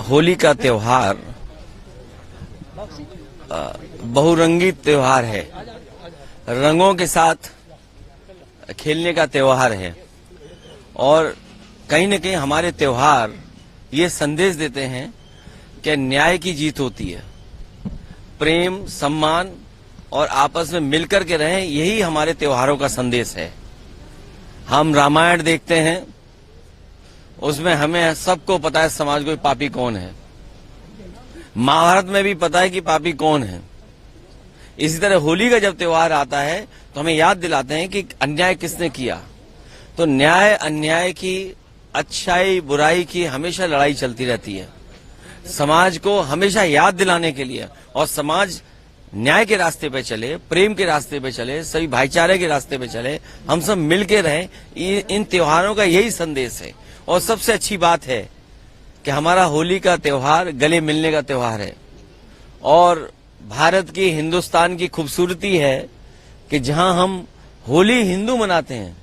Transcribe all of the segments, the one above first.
होली का त्योहार बहुरंगी त्योहार है। रंगों के साथ खेलने का त्योहार है और कहीं न कहीं हमारे त्योहार ये संदेश देते हैं कि न्याय की जीत होती है। प्रेम, सम्मान और आपस में मिलकर के रहें, यही हमारे त्योहारों का संदेश है। हम रामायण देखते हैं, उसमें हमें सबको पता है समाज को पापी कौन है। महाभारत में भी पता है कि पापी कौन है। इसी तरह होली का जब त्योहार आता है तो हमें याद दिलाते हैं कि अन्याय किसने किया। तो न्याय अन्याय की, अच्छाई बुराई की हमेशा लड़ाई चलती रहती है। समाज को हमेशा याद दिलाने के लिए, और समाज न्याय के रास्ते पे चले, प्रेम के रास्ते पे चले, सभी भाईचारे के रास्ते पे चले, हम सब मिलके रहें, इन त्योहारों का यही संदेश है। और सबसे अच्छी बात है कि हमारा होली का त्योहार गले मिलने का त्योहार है। और भारत की, हिंदुस्तान की खूबसूरती है कि जहां हम होली हिंदू मनाते हैं,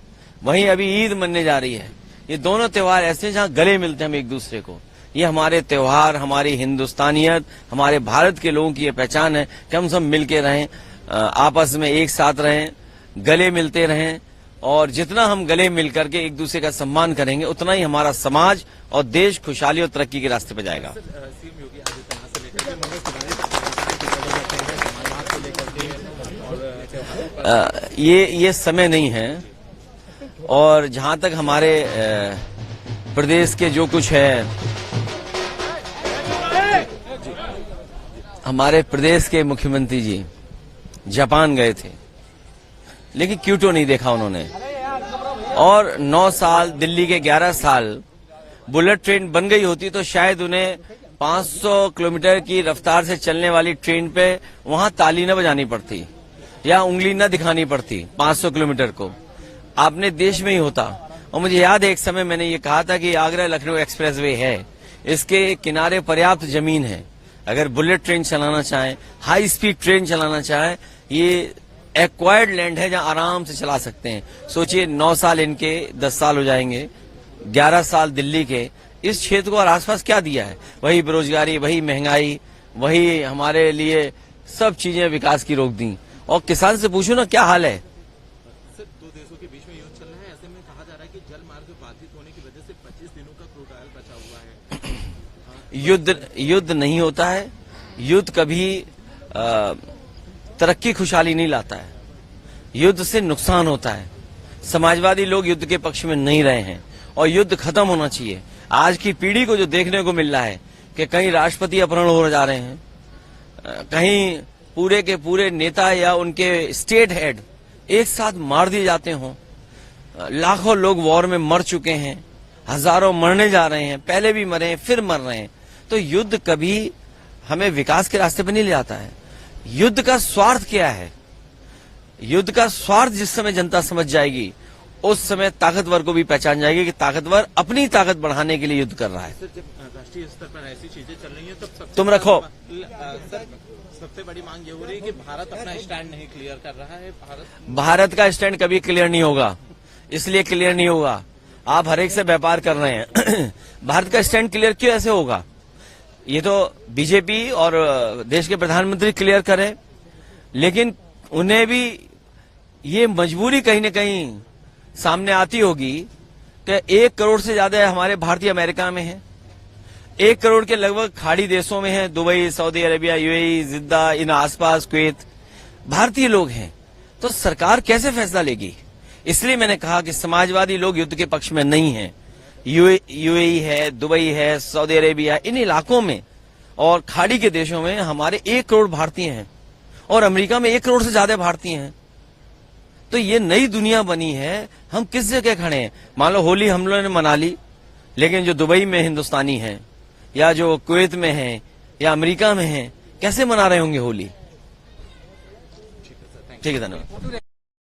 वहीं अभी ईद मनने जा रही है। ये दोनों त्योहार ऐसे हैं जहां गले मिलते हैं हम एक दूसरे को। ये हमारे त्योहार, हमारी हिंदुस्तानियत, हमारे भारत के लोगों की ये पहचान है कि हम सब मिलके रहें, आपस में एक साथ रहें, गले मिलते रहें। और जितना हम गले मिलकर के एक दूसरे का सम्मान करेंगे, उतना ही हमारा समाज और देश खुशहाली और तरक्की के रास्ते पे जाएगा। ये समय नहीं है। और जहां तक हमारे प्रदेश के जो कुछ है, हमारे प्रदेश के मुख्यमंत्री जी जापान गए थे, लेकिन क्योटो नहीं देखा उन्होंने। और 9 साल, दिल्ली के 11 साल बुलेट ट्रेन बन गई होती तो शायद उन्हें 500 किलोमीटर की रफ्तार से चलने वाली ट्रेन पे वहां ताली न बजानी पड़ती या उंगली न दिखानी पड़ती 500 किलोमीटर को। आपने देश में ही होता। और मुझे याद है एक समय मैंने ये कहा था कि आगरा लखनऊ एक्सप्रेसवे है, इसके किनारे पर्याप्त जमीन है। अगर बुलेट ट्रेन चलाना चाहें, हाई स्पीड ट्रेन चलाना चाहें, ये एक्वायर्ड लैंड है जहां आराम से चला सकते हैं। सोचिए 9 साल इनके, 10 साल हो जाएंगे, 11 साल दिल्ली के। इस क्षेत्र को और आसपास क्या दिया है? वही बेरोजगारी, वही महंगाई, वही हमारे लिए सब चीजें विकास की रोक दी। और किसान से पूछो ना क्या हाल है। सर, 2 देशों के बीच में युद्ध चल रहा है, ऐसे में कहा जा रहा है कि जल मार्ग बाधित होने की वजह से 25 दिनों का क्रूड ऑयल बचा हुआ है। युद्ध नहीं होता है। युद्ध कभी तरक्की खुशहाली नहीं लाता है। युद्ध से नुकसान होता है। समाजवादी लोग युद्ध के पक्ष में नहीं रहे हैं और युद्ध खत्म होना चाहिए। आज की पीढ़ी को जो देखने को मिल रहा है कि कहीं राष्ट्रपति अपहरण हो जा रहे हैं, कहीं पूरे के पूरे नेता या उनके स्टेट हेड एक साथ मार दिए जाते हों, लाखों लोग वॉर में मर चुके हैं, हजारों मरने जा रहे हैं, पहले भी मरे हैं, फिर मर रहे हैं। तो युद्ध कभी हमें विकास के रास्ते पर नहीं ले जाता है। युद्ध का स्वार्थ क्या है? युद्ध का स्वार्थ जिस समय जनता समझ जाएगी, उस समय ताकतवर को भी पहचान जाएगी कि ताकतवर अपनी ताकत बढ़ाने के लिए युद्ध कर रहा है। सर, जब राष्ट्रीय स्तर पर ऐसी चीजें चल रही हैं तब तुम रखो। सर, सबसे बड़ी मांग ये हो रही है कि भारत अपना स्टैंड नहीं क्लियर कर रहा है। भारत का स्टैंड कभी क्लियर नहीं होगा। इसलिए क्लियर नहीं होगा, आप हर एक से व्यापार कर रहे हैं। भारत का स्टैंड क्लियर क्यों ऐसे होगा? ये तो बीजेपी और देश के प्रधानमंत्री क्लियर करें, लेकिन उन्हें भी ये मजबूरी कहीं न कहीं सामने आती होगी कि 1 करोड़ से ज्यादा हमारे भारतीय अमेरिका में हैं, 1 करोड़ के लगभग खाड़ी देशों में हैं, दुबई, सऊदी अरेबिया, यूएई, जिद्दा, इन आसपास कुवैत, भारतीय लोग हैं। तो सरकार कैसे फैसला लेगी? इसलिए मैंने कहा कि समाजवादी लोग युद्ध के पक्ष में नहीं हैं। यूएई है, दुबई है, सऊदी अरेबिया, इन इलाकों में और खाड़ी के देशों में हमारे 1 करोड़ भारतीय हैं और अमेरिका में 1 करोड़ से ज्यादा भारतीय हैं। तो ये नई दुनिया बनी है। हम किस जगह खड़े हैं? मान लो होली हम लोगों ने मना ली, लेकिन जो दुबई में हिंदुस्तानी हैं या जो कुवैत में हैं या अमेरिका में हैं, कैसे मना रहे होंगे होली? ठीक है, धन्यवाद।